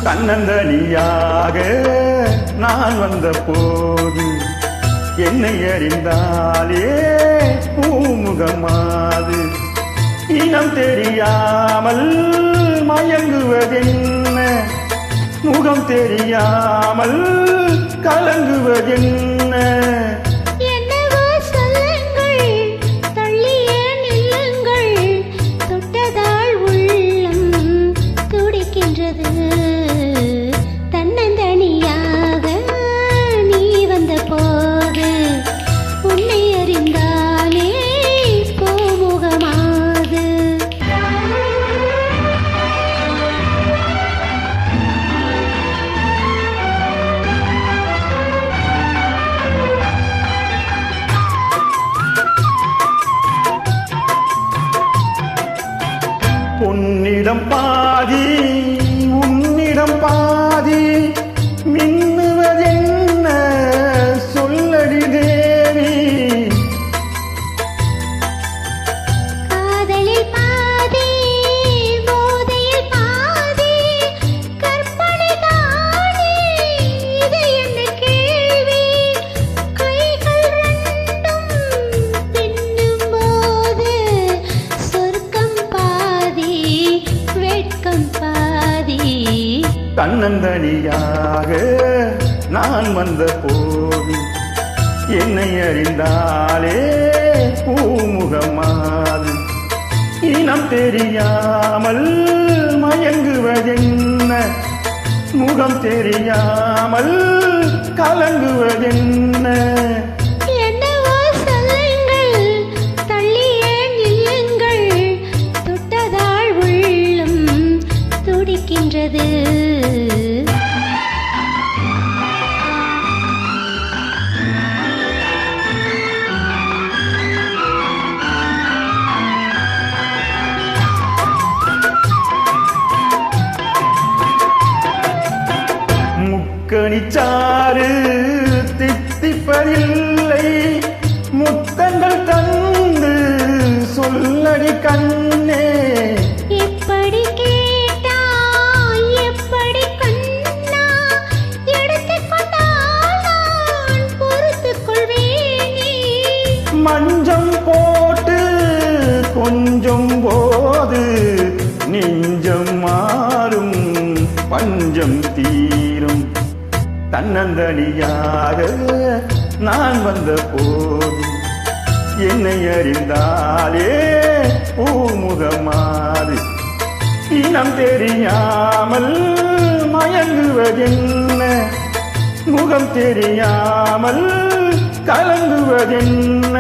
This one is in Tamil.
தன்னந்தனியாக நான் வந்த போது என்னை அறிந்தாலே பூமுகமாது இனம் தெரியாமல் மயங்குவதென்ன முகம் தெரியாமல் கலங்குவதென்ன தன்னந்தனியாக நீ வந்த போது உன்னை அறிந்தாலே பூமுகமாது பொன்னிடம் பாதி உன்னிடம் பாதி மின்னுவதென்ன சொல்லடி தேவி காதலில் பாதி போதையில் பாதி கற்பனை தானே இது என்ன கேள்வி கைகள் ரெண்டும் பின்னும் போது சொர்க்கம் பாதி வெட்கம் பாதி தன்னந்தனியாக நான் வந்த போது என்னை அறிந்தாலே பூமுகமாது இனம் தெரியாமல் மயங்குவதென்ன முகம் தெரியாமல் கலங்குவதென்ன என்னவோ சொல்லுங்கள் தள்ளியே நில்லுங்கள் தொட்டதால் உள்ளம் துடிக்கின்றது முக்கணிச்சாறு தித்திப்பதில்லை முத்தங்கள் தந்து சொல்லடி கண்ணே எப்படி கேட்டாய் எப்படி கண்ணா எடுத்துக் கொண்டால் நான் பொறுத்துக் கொள்வேனே மஞ்சம் போட்டு கொஞ்சம் போது நெஞ்சம் மாறும் பஞ்சம் தீரும் தன்னந்தனியாக நான் வந்த போது என்னை அறிந்தாலே பூமுகமாறு இனம் தெரியாமல் மயங்குவதென்ன முகம் தெரியாமல் கலங்குவதென்ன